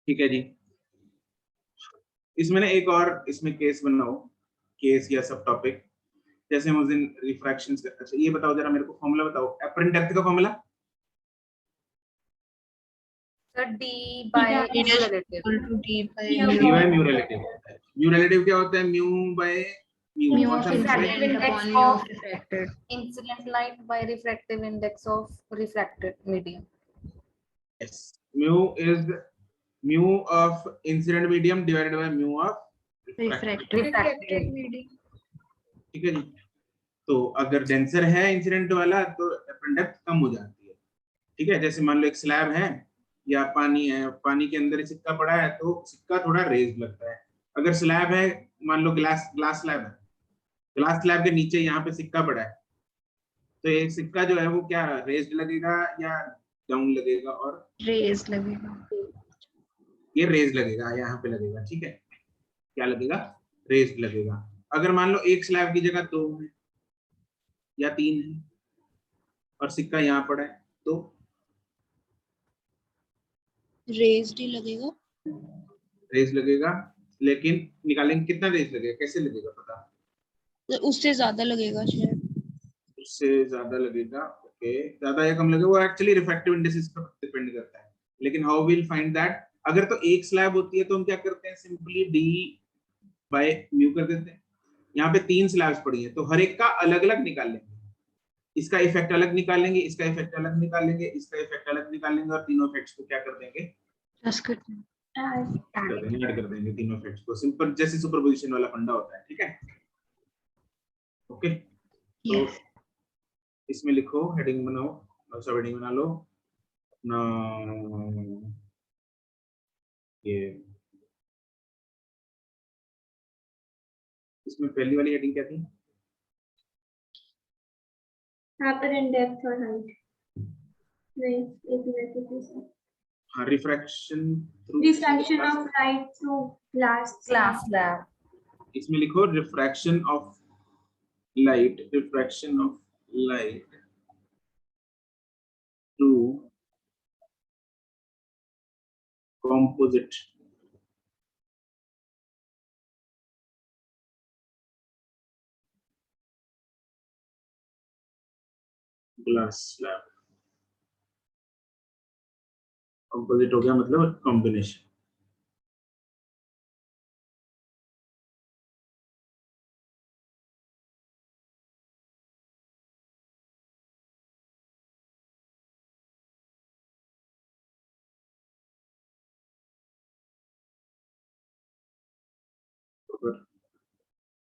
ठीक है जी। इसमें ना एक और इसमें केस बनाओ, केस या सब टॉपिक, जैसे हम उस दिन रिफ्रैक्शन। अच्छा ये बताओ जरा मेरे को, फॉर्मूला बताओ अपरेंट डेप्थ का formula. D by mu relative. D by mu relative. Mu relative क्या होता है? Mu by mu. कौन सा Refractive mu? index of incident light by refractive index of refracted medium. Yes. Mu is mu of incident medium divided by mu of Refracted medium. ठीक है जी। तो अगर denser है इंसिडेंट वाला तो अपरेंट डेप्थ कम हो जाती है। ठीक है, जैसे मान लो एक स्लैब है या पानी है, पानी के अंदर सिक्का पड़ा है तो सिक्का थोड़ा रेज लगता है। अगर स्लैब है, मान लो ग्लास स्लैब है, ग्लास स्लैब के नीचे यहाँ पे सिक्का पड़ा है, तो एक सिक्का जो है वो क्या रेज लगेगा या डाउन लगेगा? और रेज लगेगा। ये रेज लगेगा, यहाँ पे लगेगा। ठीक है, क्या लगेगा? रेज लगेगा। अगर मान लो एक स्लैब की जगह 2 है या 3 है और सिक्का यहाँ पड़ा है तो रेज्ड ही लगेगा। रेज लगेगा, लेकिन निकालेंगे कितना रेज लगेगा, कैसे लगेगा पता? उससे ज्यादा लगेगा शायद। उससे ज्यादा लगेगा। ओके, ज्यादा या कम लगेगा वो एक्चुअली रिफ्रैक्टिव इंडेक्स पर डिपेंड करता है। लेकिन हाउ विल फाइंड दैट? अगर तो एक स्लैब होती है तो हम क्या करते हैं, सिंपली डी बाय म्यू कर देते हैं। यहाँ पे 3 स्लैब्स पड़ी हैं तो हर एक का अलग अलग निकाल लेंगे। इसका इफेक्ट अलग निकालेंगे, इसका इफेक्ट अलग निकालेंगे, इसका इफेक्ट अलग निकालेंगे और तीनों इफेक्ट्स को क्या कर देंगे? ऐड कर देंगे तीनों इफेक्ट्स को। सिंपल जैसे सुपरपोजिशन वाला फंडा होता है। ठीक है, ओके। तो इसमें लिखो, हेडिंग बनाओ, सब हेडिंग बना लो अपना। ये इसमें पहली वाली हेडिंग क्या थी? apparent depth or height. नहीं, एक मिनट रुको। हाँ, refraction of light through glass slab. इसमें लिखो refraction of light through composite glass slab। Composite हो गया मतलब combination.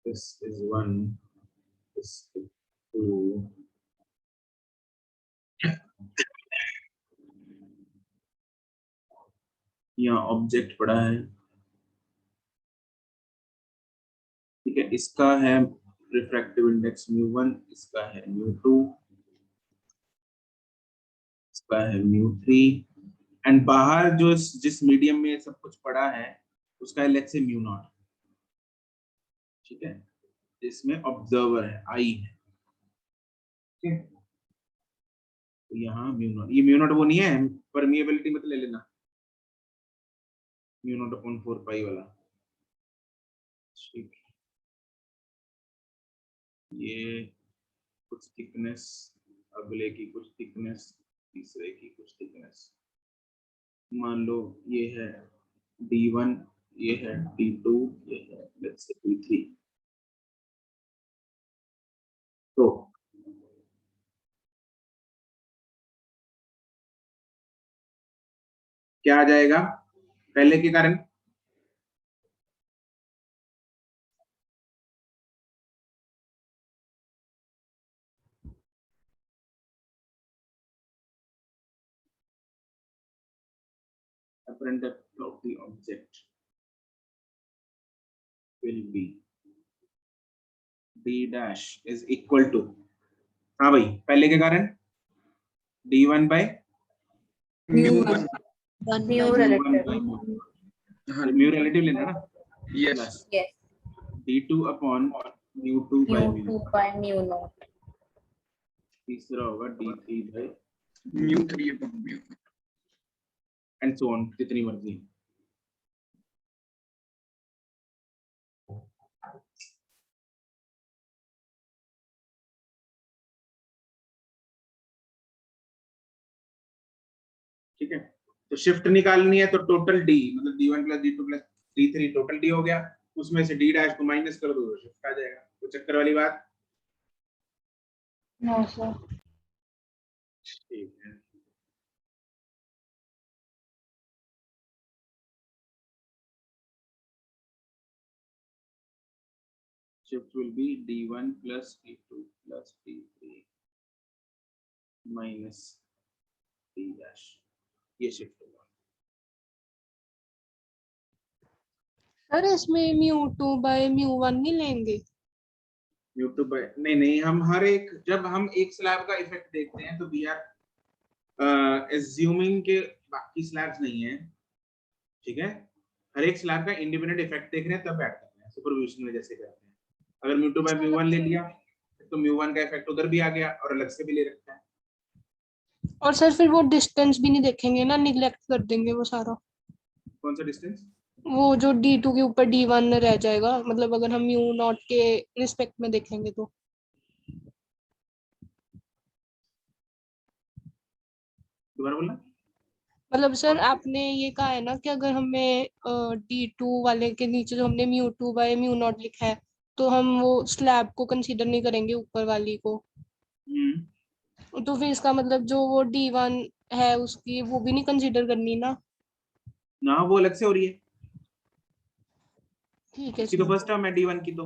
This is 1, this is 2, यहाँ ऑब्जेक्ट पड़ा है। ठीक है, इसका है रिफ्रैक्टिव इंडेक्स μ1, इसका है μ2, इसका है μ3 एंड बाहर जो जिस मीडियम में सब कुछ पड़ा है उसका है लेट्स से μ0। ठीक है, इसमें ऑब्जर्वर है, आई है। ठीक है, तो यहाँ μ0, ये μ0 वो नहीं है, परमिएबिलिटी मत ले लेना, μ0/4 पाई वाला। ठीक, ये कुछ थिकनेस, अगले की कुछ थिकनेस, तीसरे की कुछ थिकनेस, मान लो ये है D1, ये है D2, ये है लेट्स से D3। तो क्या आ जाएगा पहले के कारण? apparent depth of the object will be D dash is equal to, हाँ भाई पहले के कारण D1 by Mu relative लेना ना। Yes. D2 upon μ2 by mu0. तीसरा होगा D3 by mu3 upon mu। and so on, जितनी मर्जी। ठीक है, तो शिफ्ट निकालनी है तो टोटल डी मतलब d1 plus d2 plus d3 total D हो गया, उसमें से d डैश को माइनस कर दो तो शिफ्ट आ जाएगा। तो चक्कर वाली बात। No sir. ठीक है, shift will be d1 plus d2 plus d3 minus d dash, ये शिफ्ट होगा। सर इसमें μ2/μ1 नहीं लेंगे? यूट्यूब पर नहीं नहीं, हम हर एक जब हम एक स्लैब का इफेक्ट देखते हैं तो वी आर एज्यूमिंग के बाकी स्लैब्स नहीं है, ठीक है, हर एक स्लैब का इंडिपेंडेंट इफेक्ट देख रहे हैं तब ऐड करते हैं सुपरपोजिशन में जैसे करते हैं। अगर μ2/μ1 ले लिया तो μ1 का इफेक्ट उधर भी आ गया और अलग से भी ले रखा है। और सर फिर वो डिस्टेंस भी नहीं देखेंगे ना, निगलेक्ट कर देंगे वो सारा? कौन सा डिस्टेंस? वो जो D2 के ऊपर D1 रह जाएगा, मतलब अगर हम μ0 के रिस्पेक्ट में देखेंगे तो। दोबारा बोलना। मतलब सर आपने ये कहा है ना कि अगर हमें D2 वाले के नीचे जो हमने μ2/μ0 लिखा है तो हम वो स्लैब को कंसीडर नहीं करेंगे, ऊपर वाली को। तो फिर इसका मतलब जो वो D1 है उसकी वो भी नहीं कंसीडर करनी ना? ना, वो अलग से हो रही है, ठीक है इसकी तो सर। फर्स्ट टर्म है d1 की तो।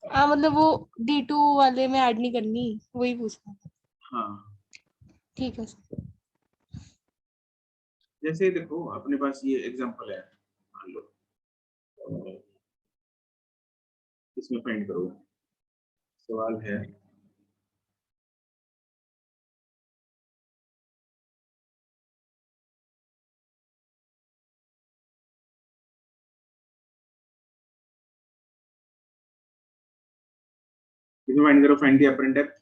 हाँ मतलब वो D2 वाले में ऐड नहीं करनी, वही पूछना। हाँ, ठीक है सर। जैसे देखो अपने पास ये एग्जांपल है, मान लो इसमें फाइंड करो, सवाल है इसमें फाइंड करो, फाइंड द अपरेंट डेप्थ।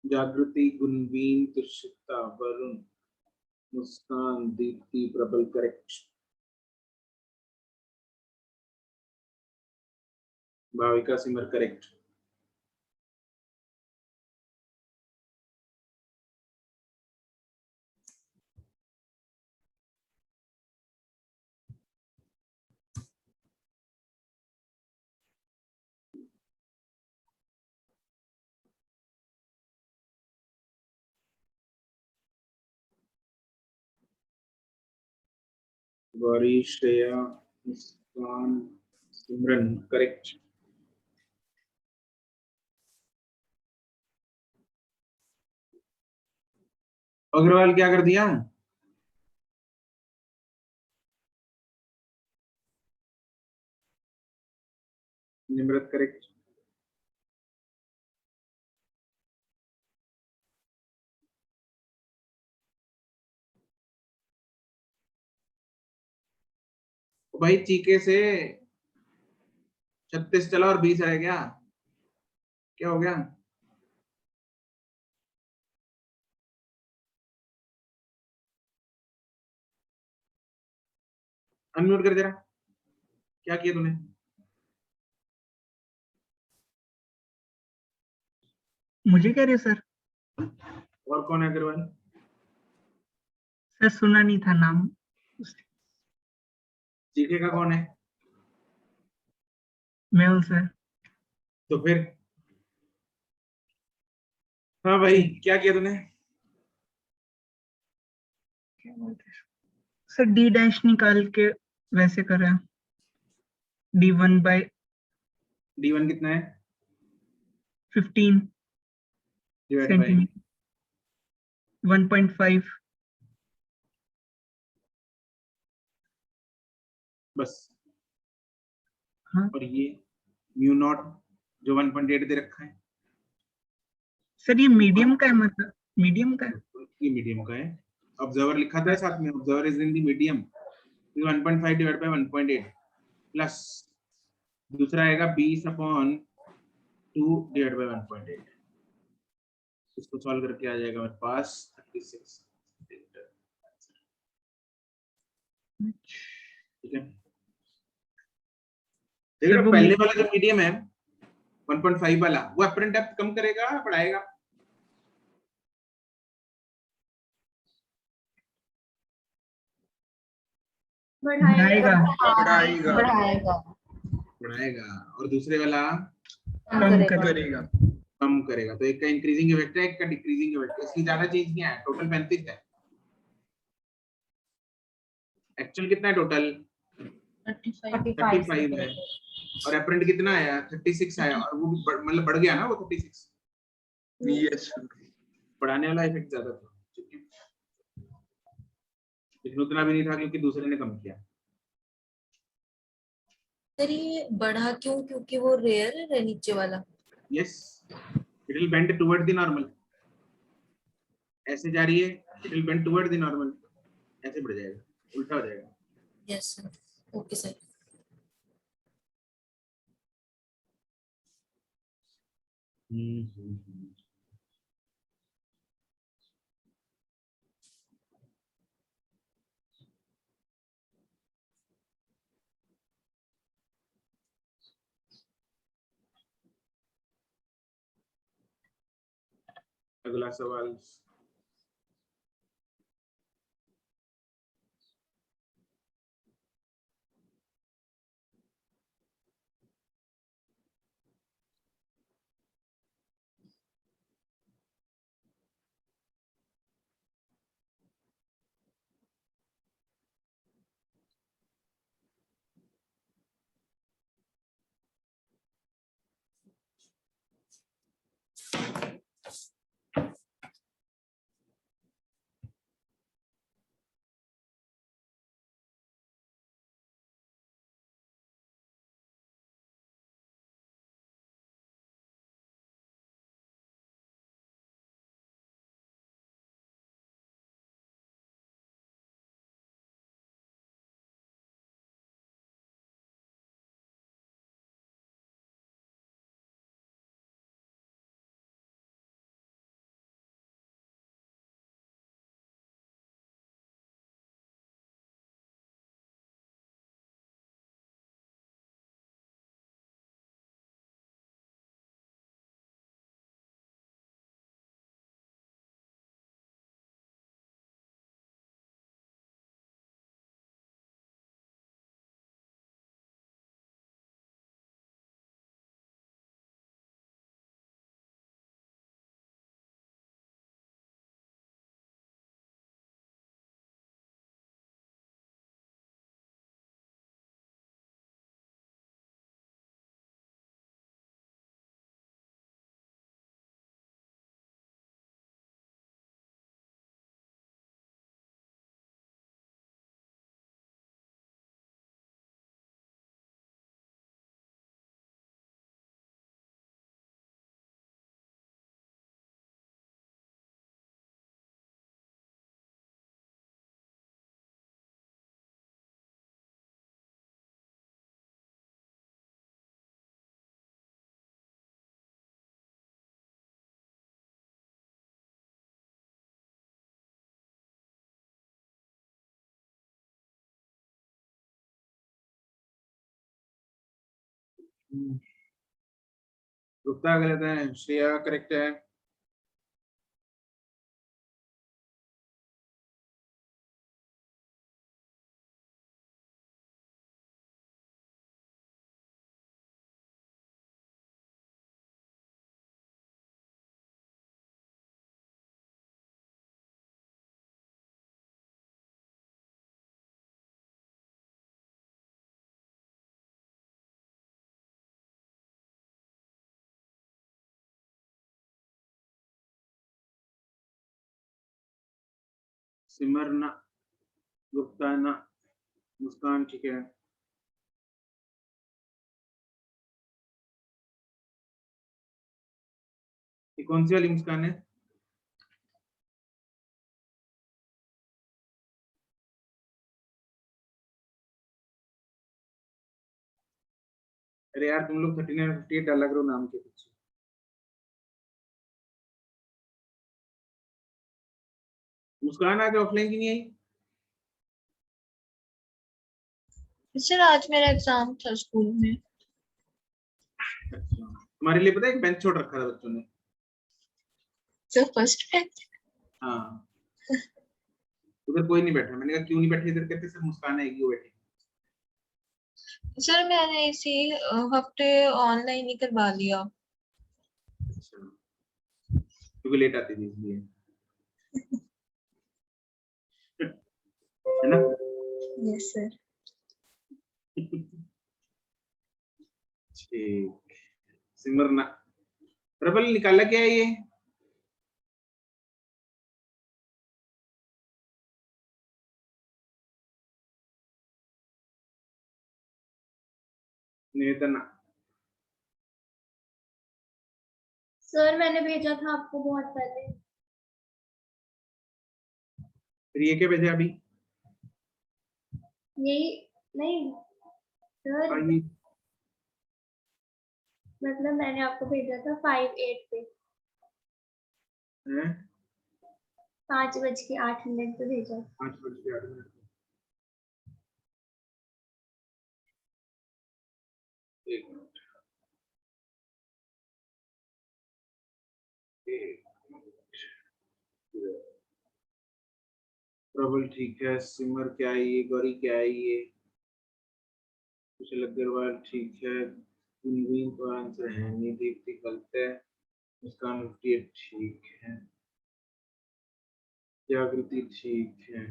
जागृति, गुणवीन, तुषिता, वरुण, मुस्कान, दीप्ति, प्रबल, करेक्ट। भाविका, सिमर, करेक्ट। गौरी, श्रेया, मुस्कान, सिमरन, करेक्ट। अग्रवाल क्या कर दिया? निम्रत, करेक्ट। भाई चीके से 36 चला और 20 रह गया, क्या हो गया? अनम्यूट कर दे रहा, क्या किया तूने? मुझे कह रहे हो सर? और कौन है अग्रवाल? सर सुना नहीं था नाम। चीके का कौन है? Male sir. तो फिर हाँ भाई क्या किया तूने? क्या बोलते हैं सर, डी डैश निकाल के वैसे कर रहे हैं, D1 by D1 कितना है 15 डिवाइड बाय सेंटीमीटर, 1.5। बस। हाँ और ये म्यू नॉट जो 1.8 दे रखा है, सर, ये मीडियम का है, मतलब मीडियम का है। ये मीडियम का है। ऑब्जर्वर लिखा था है साथ में, observer is in the medium, 1.5 divide by 1.8 plus दूसरा आएगा 20 अपॉन 2 डिवाइड बाय 1.8। इसको सॉल्व करके आ जाएगा मेरे पास 36। ठीक है, देख सर रहे हो वो पहले वाला जो मीडियम है 1.5 वाला, वो अपरेंट डेप्थ कम करेगा बढ़ाएगा? बढ़ाएगा। बढ़ाएगा बढ़ाएगा बढ़ाएगा। और दूसरे वाला कम करेगा। कम करेगा। तो एक का इंक्रीजिंग इफेक्ट है, एक का डिक्रीजिंग इफेक्ट है। इसकी ज्यादा चेंज नहीं है, टोटल 35 है। एक्चुअल कितना है टोटल 35 है, और अपरेंट कितना आया 36 आया, और वो भी मतलब बढ़ गया ना वो 36। यस बढ़ाने वाला इफेक्ट ज्यादा था, लेकिन उतना भी नहीं था क्योंकि दूसरे ने कम किया। सर ये बढ़ा क्यों? क्योंकि वो रेयर है नीचे वाला। Yes, it will bend toward the normal. ऐसे जा रही है, it will bend toward the normal, ऐसे बढ़ जाएगा, उल्टा हो जाएगा। Yes sir, okay sir. अगला सवाल। गुप्ता गलत है, श्रेया करेक्ट है। सिमरना, गुप्ताना, मुस्कान, ठीक है। ये कौन सी वाली मुस्कान है? अरे यार तुम लोग 39 और 58 डाला करो नाम के पीछे। मुस्कान आज ऑफलाइन की नहीं आई? सर आज मेरा एग्जाम था स्कूल में। अच्छा, तुम्हारे लिए पता है एक बेंच छोड़ रखा था बच्चों ने। Sir first bench. हाँ, उधर कोई नहीं बैठा। मैंने कहा क्यों नहीं बैठे इधर, कहते सर मुस्कान आएगी वो बैठी। सर मैंने इसी हफ्ते ऑनलाइन ही करवा लिया। अच्छा, क्योंकि लेट आती थी इसलिए, है ना? Yes sir. ठीक। सिमरना, प्रबल निकाला क्या है ये? निवेदना, सर मैंने भेजा था आपको बहुत पहले। फिर ये क्या भेजा अभी? यही नहीं सर, ये मतलब मैंने आपको भेजा था 5-8 पे, है 5:08 पे भेजा। 5:08। एक मिनट, एक मिनट। प्रबल ठीक है, सिमर क्या है ये, गौरी क्या है ये, कुशल अग्रवाल ठीक है, गुनगुन तो आंसर है नहीं, दीप्ति गलत है, मुस्कान 58 ठीक है, जागृति ठीक है,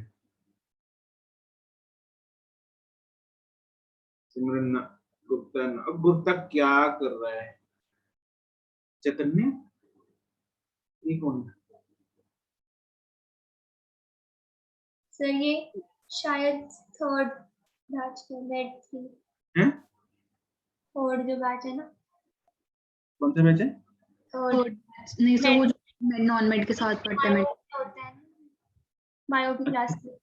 सिमरन गुप्ता, अब गुप्ता क्या कर रहा है? चैतन्य, ये कौन है? सर ये शायद थर्ड बैच का बैच थी, हैं? थर्ड जो बैच है ना, कौन सा बैच है? थर्ड। नहीं सर, वो जो नॉन मेड के साथ पढ़ते हैं होता है बायो की क्लास में।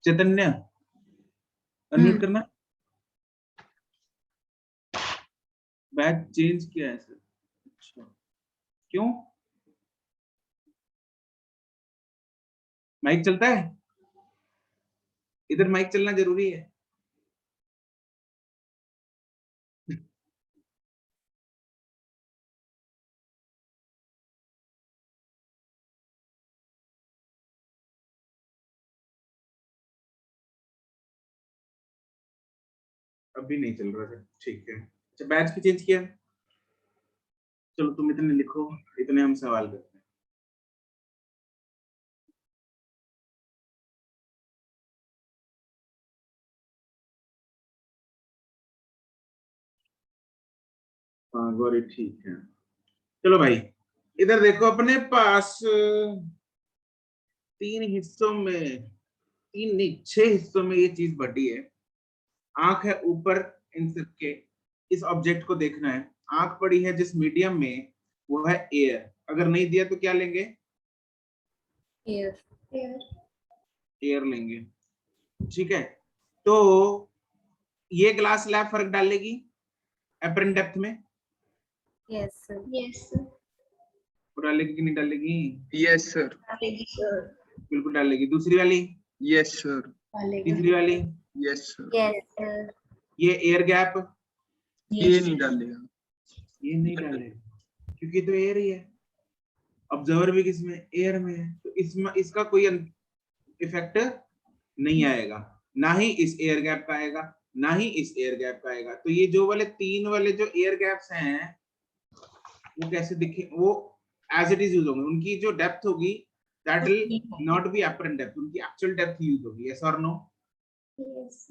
चैतन्य, अनम्यूट करना। बैच चेंज किया है सर। अच्छा, क्यों? माइक चलता है इधर, माइक चलना जरूरी है। अभी नहीं चल रहा था, ठीक है। अच्छा, बैच भी चेंज किया। चलो तुम इतने लिखो, इतने हम सवाल करते हैं। हाँ गौरी ठीक है। चलो भाई, इधर देखो अपने पास 3 हिस्सों में, 3 नहीं 6 हिस्सों में ये चीज बटी है। आंख है ऊपर इन सबके, इस ऑब्जेक्ट को देखना है। आंख पड़ी है जिस मीडियम में, वो है एयर। अगर नहीं दिया तो क्या लेंगे? एयर। एयर लेंगे, ठीक है। तो ये ग्लास स्लैब फर्क डालेगी एपरेंट डेप्थ में? Yes sir. Yes sir. वो डालेगी कि नहीं डालेगी? Yes sir. बिल्कुल डालेगी। दूसरी वाली? Yes sir. तीसरी वाली? Yes sir. Yes sir. ये एयर गैप? ये नहीं डालेगा। ये नहीं डालेगा क्योंकि तो एयर ही है। ऑब्जर्वर भी किसमें? एयर में है, तो इसमें इसका कोई इफेक्ट नहीं आएगा, ना ही इस एयर गैप का आएगा, ना ही इस एयर गैप का आएगा। तो ये जो वाले 3 वाले जो एयर गैप्स हैं वो कैसे दिखे? वो एज इट इज यूज होंगे। उनकी जो डेप्थ होगी that will not be apparent depth, उनकी एक्चुअल डेप्थ यूज होगी। यस और नो? यस।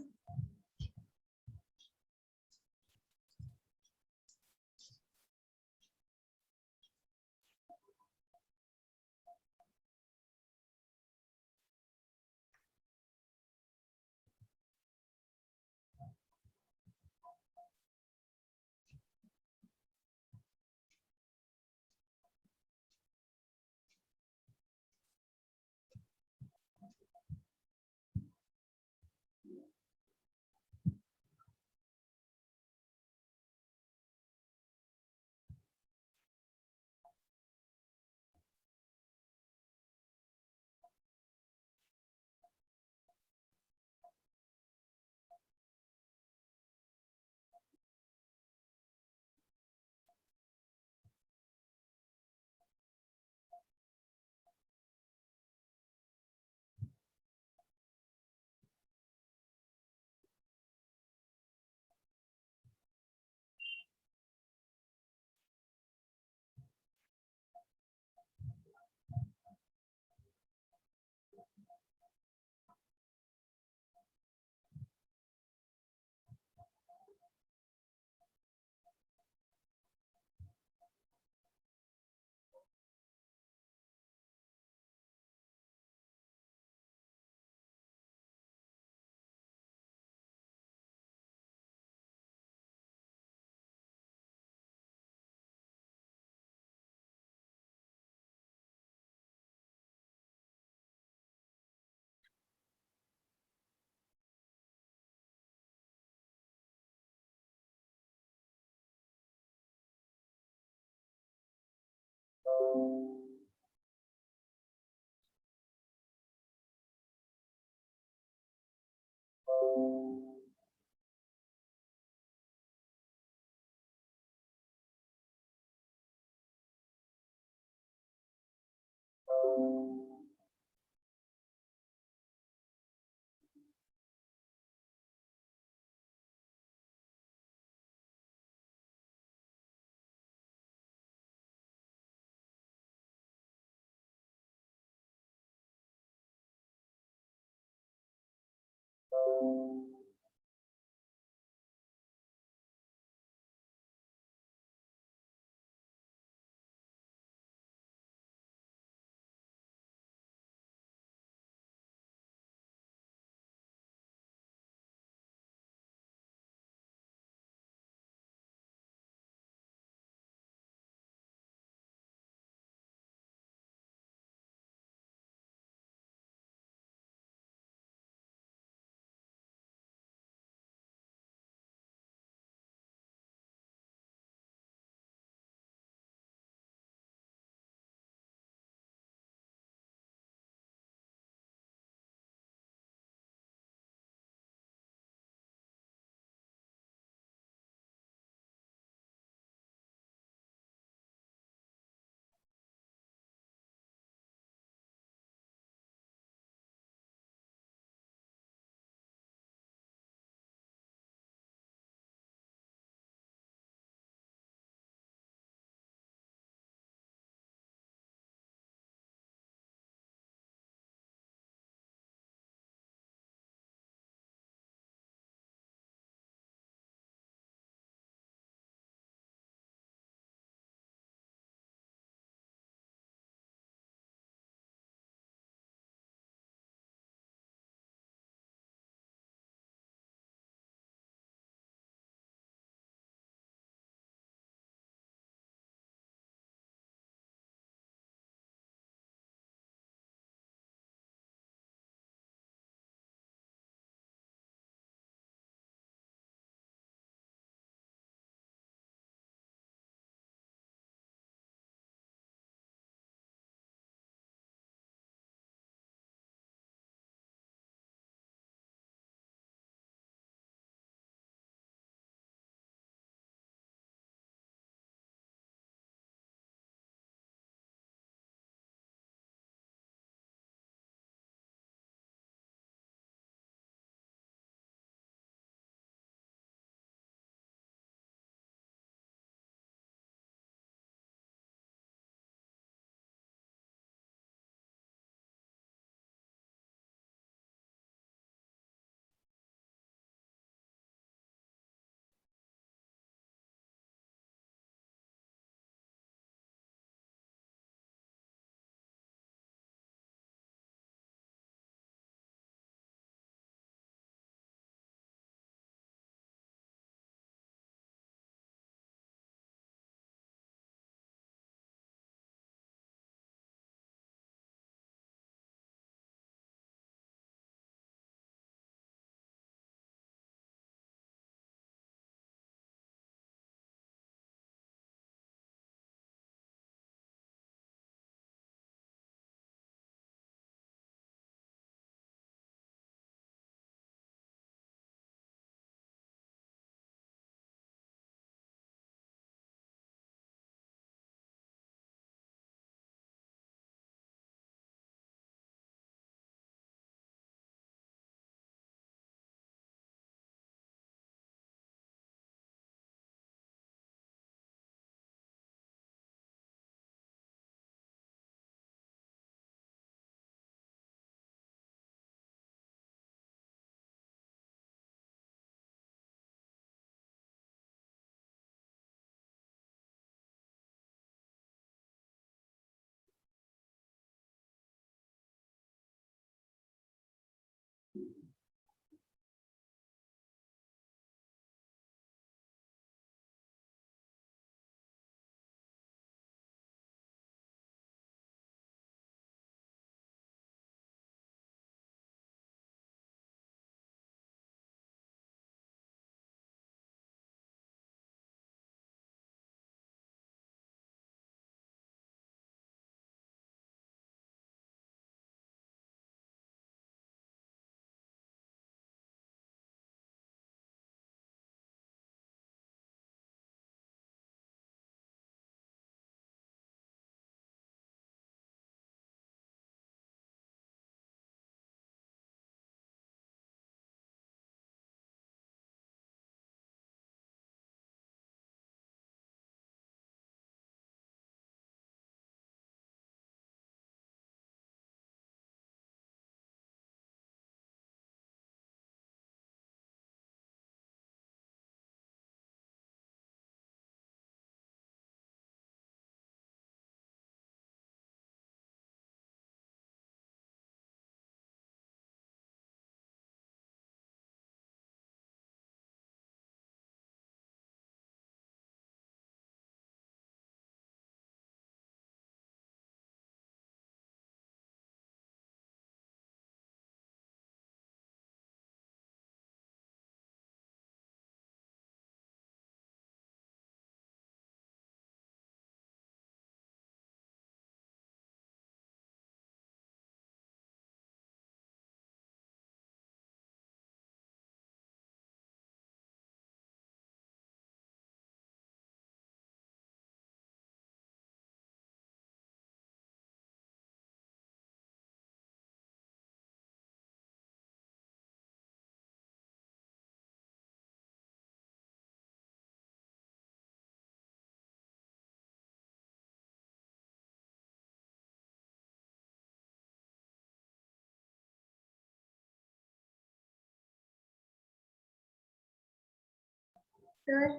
सर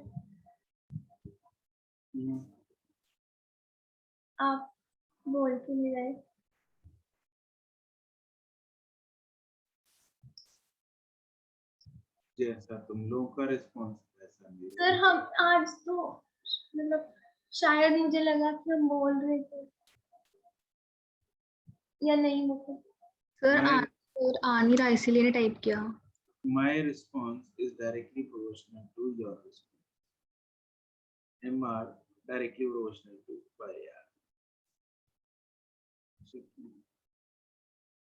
आप बोल क्यों नहीं रहे? जैसा तुम लोगों का रिस्पॉन्स वैसा मेरा। सर हम आज तो मतलब शायद मुझे लगा कि हम बोल रहे थे या नहीं, मतलब सर My- आ नहीं रहा इसीलिए टाइप किया। My response is directly proportional to your response. MR directly proportional to YR.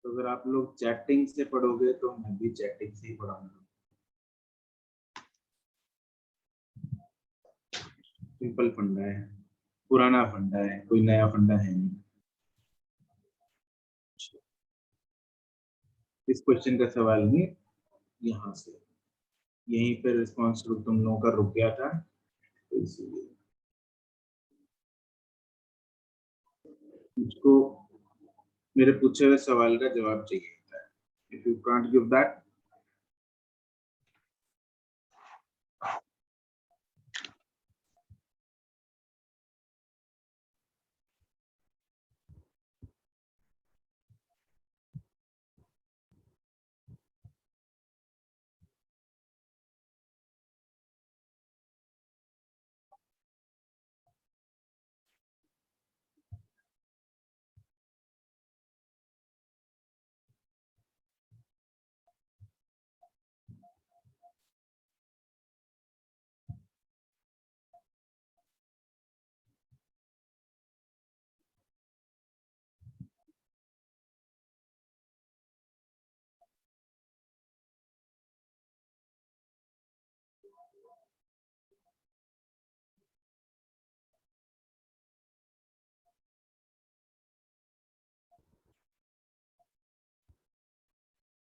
तो अगर आप लोग चैटिंग से पढ़ोगे तो मैं भी चैटिंग से ही पढ़ाऊंगा। सिंपल फंडा है, पुराना फंडा है, कोई नया फंडा है नहीं। इस क्वेश्चन का सवाल नहीं, यहाँ से यहीं पर रिस्पॉन्स तुम लोगों का रुक गया था, तो इसीलिए मुझको मेरे पूछे हुए सवाल का जवाब चाहिए था। If you can't give that,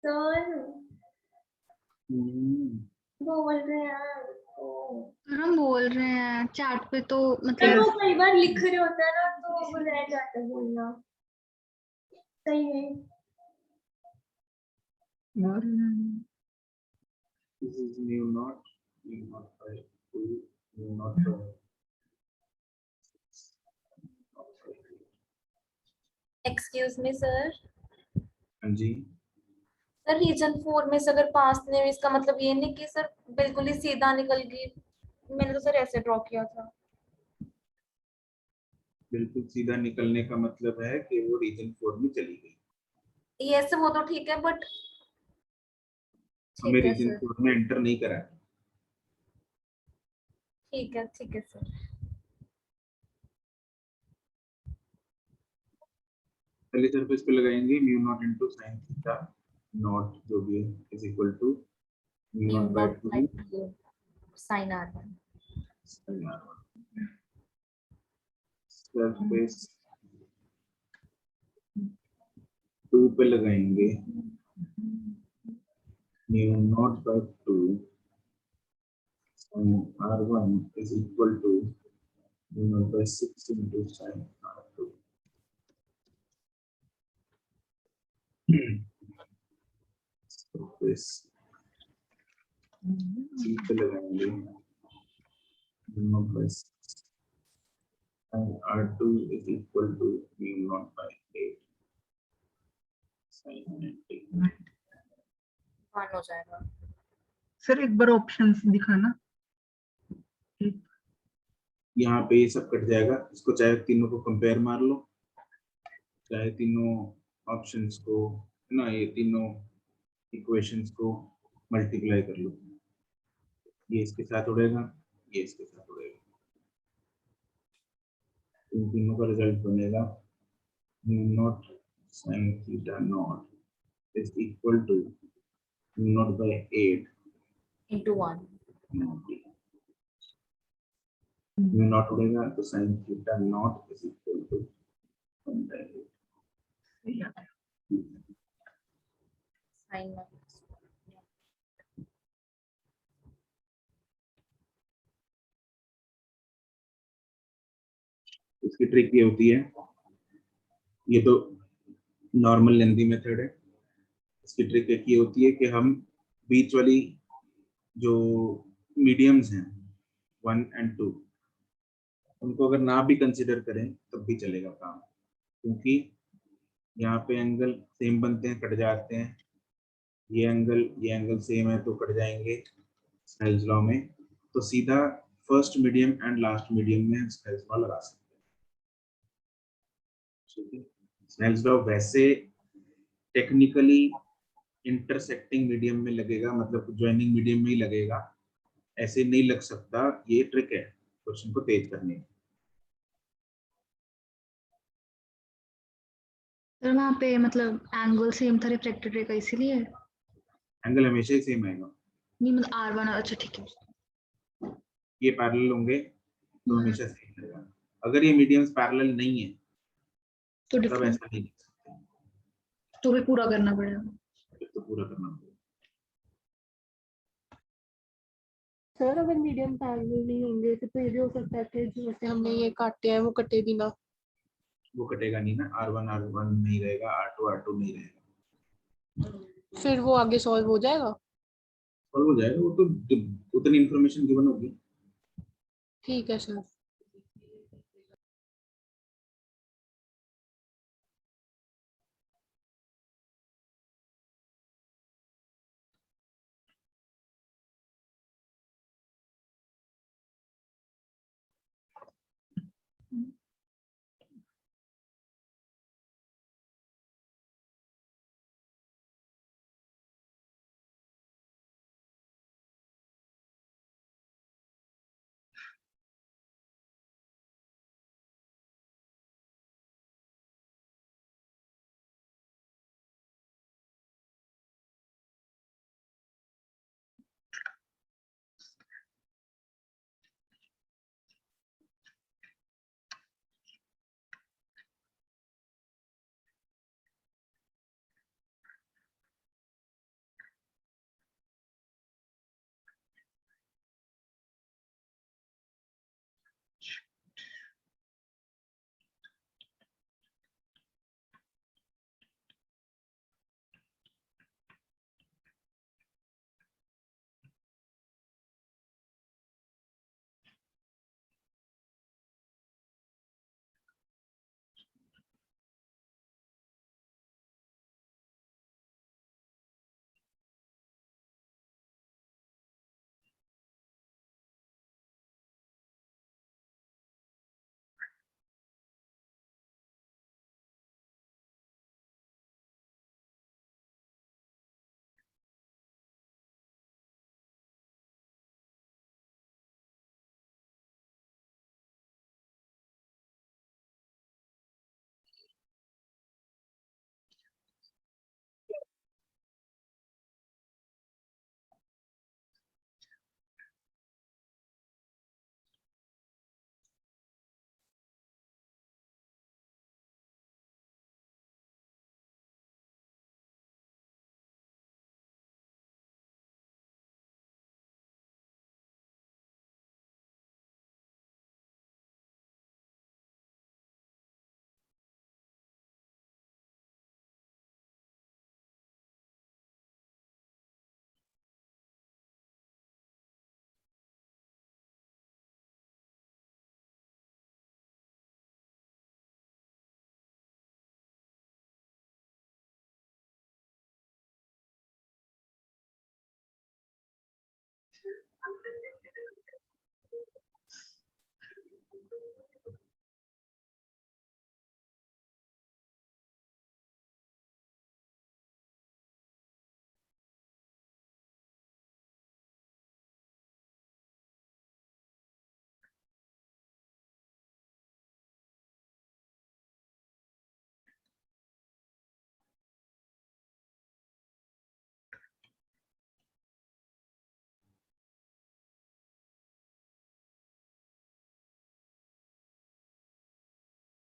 sir बोल रहे हैं सर हम बोल रहे हैं चैट पे तो सर, मतलब वो कई बार लिख रहे होते हैं ना तो वो रह जाता है बोलना। सही है। this is new not by new not by excuse me sir. हाँ जी, सर रीजन 4 में से अगर पास नहीं हुई इसका मतलब ये नहीं कि सर बिल्कुल ही सीधा निकल गई। मैंने तो सर ऐसे ड्रॉ किया था। बिल्कुल सीधा निकलने का मतलब है कि वो रीजन 4 में चली गई। ये ऐसे वो तो ठीक है बट हमें ठीक है रीजन सर, 4 में एंटर नहीं करा। ठीक है सर। पहले सरफेस पे लगाएंगे mu naught into sin theta naught जो भी है is equal to mu mu naught by naught 2 by 2 sin r1। sin r1। Surface 2 पे लगाएंगे mu naught by 2 sin r1 is equal to mu naught by 6 into sin r2। Surface 3 पे लगाएंगे mu naught by 6 sin r2 is equal to mu naught by 8 sin 90। 1 हो जाएगा। Sir एक बार options दिखाना। यहाँ पे ये सब कट जाएगा, इसको चाहे तीनों को कंपेयर मार लो, चाहे तीनों ऑप्शंस को ना ये तीनों इक्वेशंस को मल्टीप्लाई कर लो। ये इसके साथ उड़ेगा, ये इसके साथ उड़ेगा, इन तीनों का रिजल्ट बनेगा mu naught sin theta naught is equal to mu naught by 8 into 1। Mu naught उड़ेगा तो sin theta naught is equal to 1 by 8। sin minus इसकी ट्रिक ये होती है, ये तो नॉर्मल लेंथी मेथड है। इसकी ट्रिक एक ये होती है कि हम बीच वाली जो मीडियम्स हैं 1 and 2, उनको अगर ना भी कंसिडर करें तब भी चलेगा काम, क्योंकि यहाँ पे एंगल सेम बनते हैं, कट जाते हैं। ये एंगल सेम है तो कट जाएंगे स्नेल्स लॉ में। तो सीधा first medium and last medium में स्नेल्स लॉ लगा सकते हैं। ठीक है, स्नेल्स लॉ वैसे टेक्निकली इंटरसेक्टिंग मीडियम में लगेगा, मतलब ज्वाइनिंग मीडियम में ही लगेगा, ऐसे नहीं लग सकता। ये ट्रिक है क्वेश्चन को तेज करने की। सर वहाँ पे मतलब एंगल सेम था रिफ्लेक्टेड रे का, इसीलिए एंगल हमेशा ही सेम आएगा। नहीं मतलब R1, अच्छा ठीक है। ये पैरेलल होंगे तो हमेशा सेम रहेगा। अगर ये मीडियम्स पैरेलल नहीं है तो तब डिफरेंट, ऐसा नहीं लिख सकते, तो भी पूरा करना पड़ेगा। फिर तो पूरा करना पड़ेगा। सर अगर मीडियम पैरेलल नहीं होंगे तो ये भी हो सकता है कि जैसे हमने ये काटे हैं वो कटे भी ना। वो कटेगा नहीं ना, R1 नहीं रहेगा, R2 नहीं रहेगा। फिर वो आगे सॉल्व हो जाएगा। सॉल्व हो जाएगा, वो तो उतनी इंफॉर्मेशन गिवन होगी। ठीक है सर।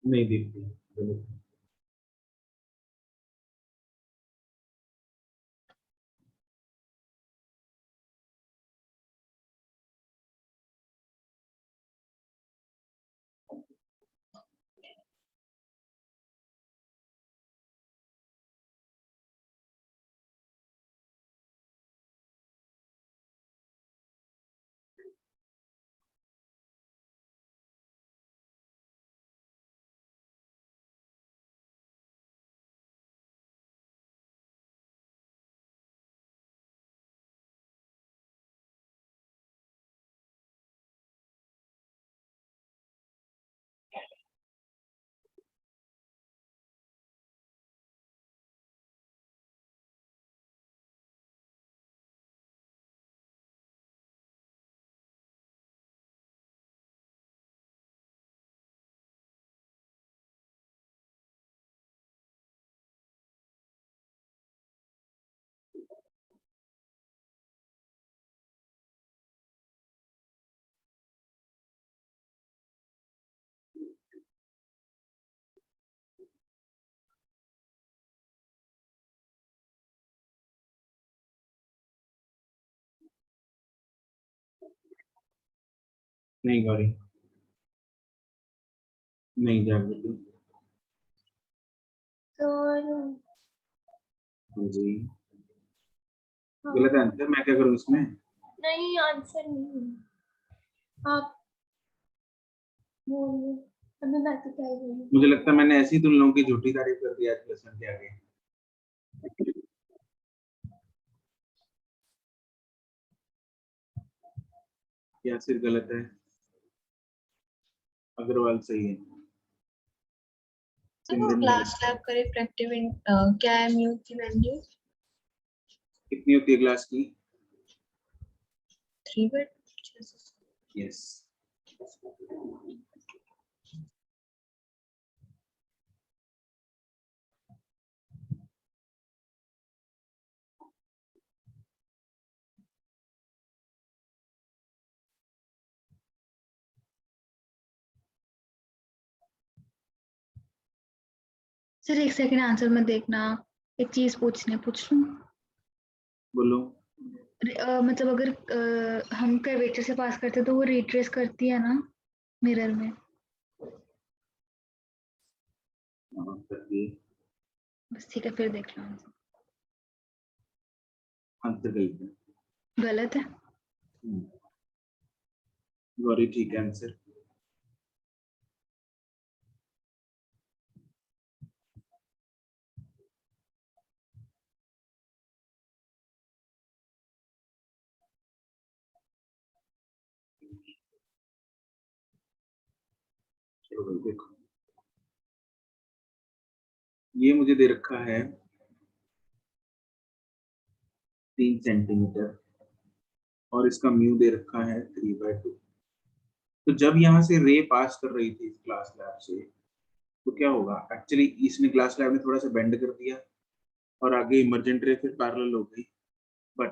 नहीं दिखती। नहीं गौरी, नहीं जागृति। तो जी गलत आंसर, मैं क्या करूँ इसमें? नहीं, आंसर नहीं है। आप बोलिए, अभी मैं तो क्या ही बोलूं। मुझे लगता है मैंने ऐसी तुम लोगों की झूठी तारीफ कर दी आज लेसन के आगे। या सिर्फ गलत है? अग्रवाल सही है। सिमरन गलत। ग्लास स्लैब का रिफ्रैक्टिव क्या है म्यू की वैल्यू? कितनी होती है ग्लास की? 3/6। यस। सर एक सेकंड आंसर में देखना, एक चीज पूछ लूं। बोलो। मतलब अगर हम कर्वेचर से पास करते तो वो रिट्रेस करती है ना मिरर में? हाँ, करती है। बस ठीक है, फिर देख लो आंसर। आंसर गलत है। गलत है? गौरी ठीक है आंसर। चलो भाई देखो, ये मुझे दे रखा है 3 सेंटीमीटर और इसका म्यू दे रखा है 3/2। तो जब यहाँ से रे पास कर रही थी ग्लास स्लैब से, तो क्या होगा? एक्चुअली इसने ग्लास स्लैब ने थोड़ा सा बेंड कर दिया और आगे इमर्जेंट रे फिर पैरेलल हो गई, बट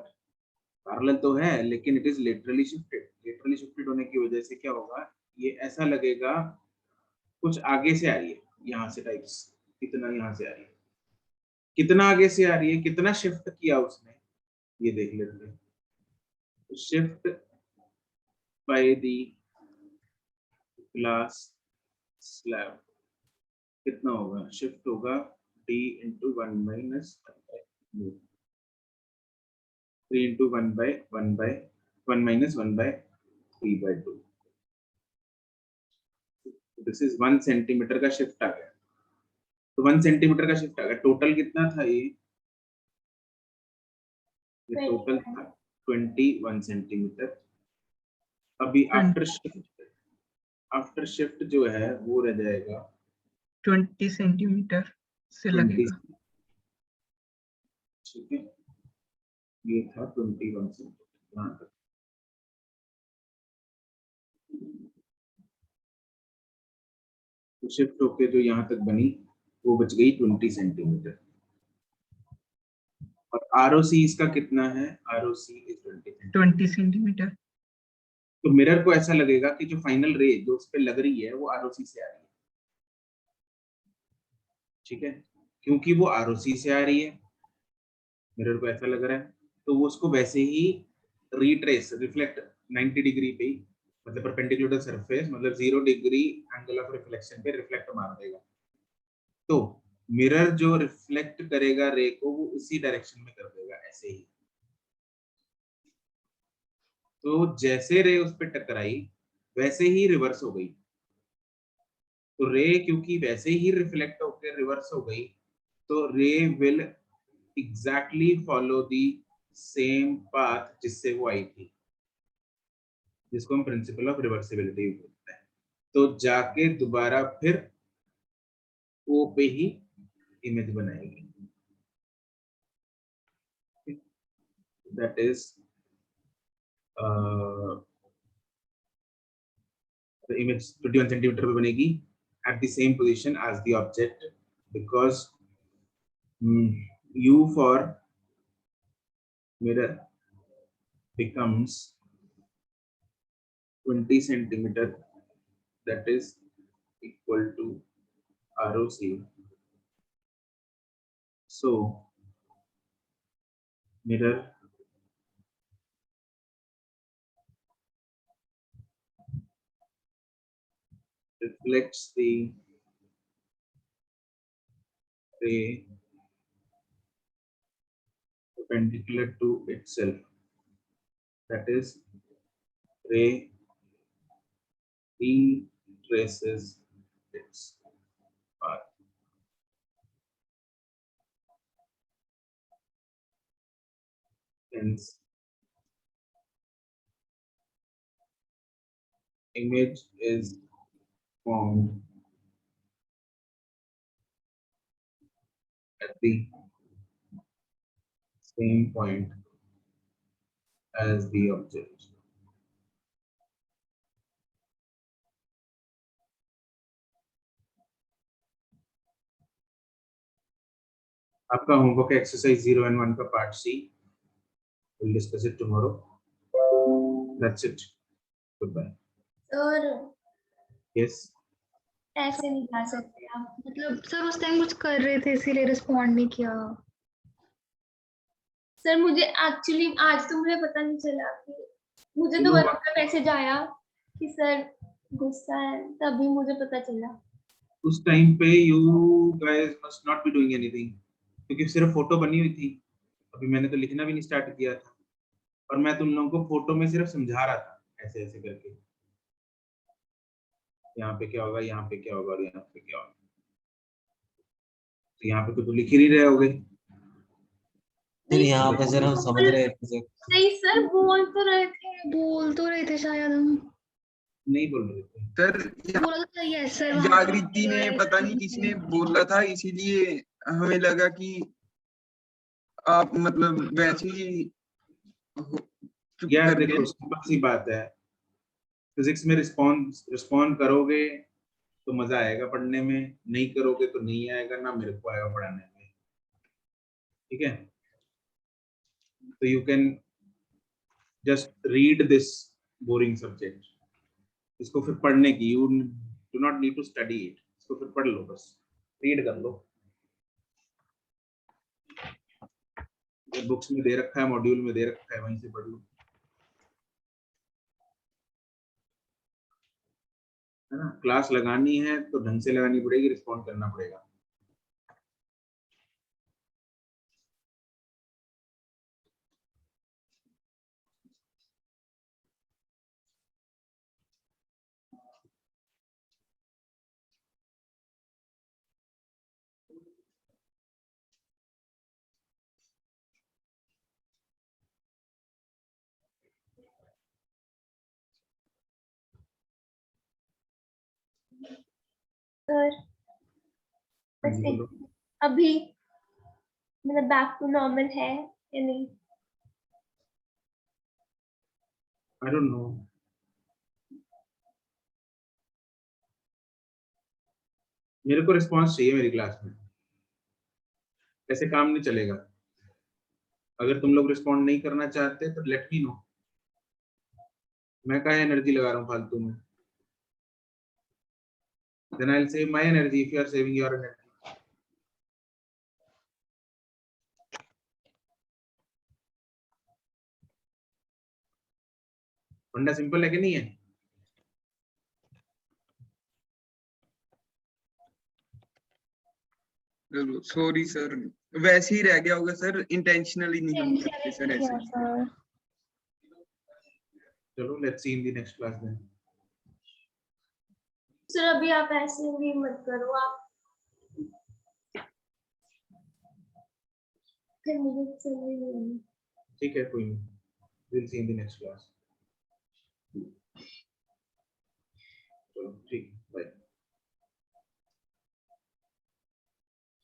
पैरेलल तो है लेकिन it is laterally shifted. Laterally shifted होने की वजह से क्या होगा, ये ऐसा लगेगा कुछ आगे से आ रही है, यहाँ से टाइप्स। कितना यहाँ से आ रही है, कितना आगे से आ रही है, कितना शिफ्ट किया उसने, ये देख लेते हैं। Shift by the glass slab कितना होगा? शिफ्ट होगा d into 1 minus 3 into 1 minus 1/3/2। This is 1 centimetre का शिफ्ट आ गया। तो 1 सेंटीमीटर का शिफ्ट आ गया। टोटल कितना था ये टोटल था 21 सेंटीमीटर। अभी आफ्टर शिफ्ट जो है वो रह जाएगा 20 सेंटीमीटर से 20। लगेगा। ठीक है, ये था 21 सेंटीमीटर यहाँ तक। तो शिफ्ट होके जो यहाँ तक बनी वो बच गई 20 सेंटीमीटर। और आरओसी इसका कितना है? ROC is 20 centimetre. तो मिरर को ऐसा लगेगा कि जो फाइनल रे जो उस पे लग रही है वो आरओसी से आ रही है। ठीक है, क्योंकि वो आरओसी से आ रही है, मिरर को ऐसा लग रहा है, तो वो उसको वैसे ही रिट्रेस रिफ्लेक्ट 90 डिग्री पे ही, मतलब परपेंडिकुलर सरफेस, मतलब 0 डिग्री एंगल ऑफ रिफ्लेक्शन पे रिफ्लेक्ट मार देगा। तो मिरर जो रिफ्लेक्ट करेगा रे को वो उसी डायरेक्शन में कर देगा, ऐसे ही। तो जैसे रे उस पर टकराई वैसे ही रिवर्स हो गई। तो रे क्योंकि वैसे ही रिफ्लेक्ट होकर रिवर्स हो गई, तो रे will exactly follow the same path जिससे वो आई थी, जिसको हम प्रिंसिपल ऑफ रिवर्सिबिलिटी बोलते हैं। तो जाके दोबारा फिर ओ पे ही इमेज बनाएगी। That is the image 21 centimeter पे बनेगी at the same position as the object, because u for mirror becomes 20 centimeter, that is equal to ROC. So mirror reflects the ray perpendicular to itself. That is, ray retraces its path. Hence, image is formed at the same point as the object. आपका homework exercise 0 and 1 का part C. We'll discuss it tomorrow. That's it. Goodbye. Sir Yes. ऐसे नहीं जा सकते आप. मतलब sir उस time कुछ कर रहे थे इसीलिए रिस्पॉन्ड नहीं किया. सर मुझे एक्चुअली आज तो मुझे पता नहीं चला कि मुझे तो हुआ? WhatsApp का मैसेज आया कि सर गुस्सा है, तभी मुझे पता चला. उस टाइम पे you guys must not be doing anything. क्योंकि सिर्फ फोटो बनी हुई थी. अभी मैंने तो लिखना भी नहीं स्टार्ट किया था. और मैं तुम लोगों को फोटो में सिर्फ समझा रहा था ऐसे ऐसे करके. यहाँ पे क्या होगा, यहाँ पे क्या होगा और यहाँ पे क्या होगा. तो यहाँ पे तो लिख ही नहीं रहे होगे. सर यहाँ पे सर हम समझ रहे थे सर. नहीं सर बोल तो रहे थे. बोल तो रहे थे शायद हम. नहीं बोल रहे थे. सर बोला था यस सर. जागृति ने पता नहीं किसने बोला था, इसीलिए हमें लगा कि आप मतलब वैसे ही चुप यार कर देखो गए. सिंपल सी बात है. फिजिक्स में रिस्पॉन्ड करोगे तो मजा आएगा पढ़ने में, नहीं करोगे तो नहीं आएगा, ना मेरे को आएगा पढ़ाने में. ठीक है. तो you can just read this boring subject. इसको फिर पढ़ने की you do not need to study it. इसको फिर पढ़ लो, बस रीड कर लो. बुक्स में दे रखा है, मॉड्यूल में दे रखा है, वहीं से पढ़ लो. है ना. क्लास लगानी है तो ढंग से लगानी पड़ेगी, रिस्पॉन्ड करना पड़ेगा. सर बस बोलो. अभी मतलब बैक टू नॉर्मल है या नहीं. I don't know. मेरे को रिस्पॉन्स चाहिए मेरी क्लास में. ऐसे काम नहीं चलेगा. अगर तुम लोग रिस्पॉन्ड नहीं करना चाहते तो लेट मी नो. मैं काहे एनर्जी लगा रहा हूँ फालतू में. Then I'll save my energy if you are saving your energy. फंडा सिंपल है कि नहीं है. चलो सॉरी सर, वैसे ही रह गया होगा सर, इंटेंशनली नहीं हम करते सर ऐसे. सर चलो let's see in the next class then. Sir अभी आप ऐसे भी मत करो. आप फिर मुझे समझ नहीं आई. ठीक है, कोई नहीं. Will see in the next class. चलो ठीक है.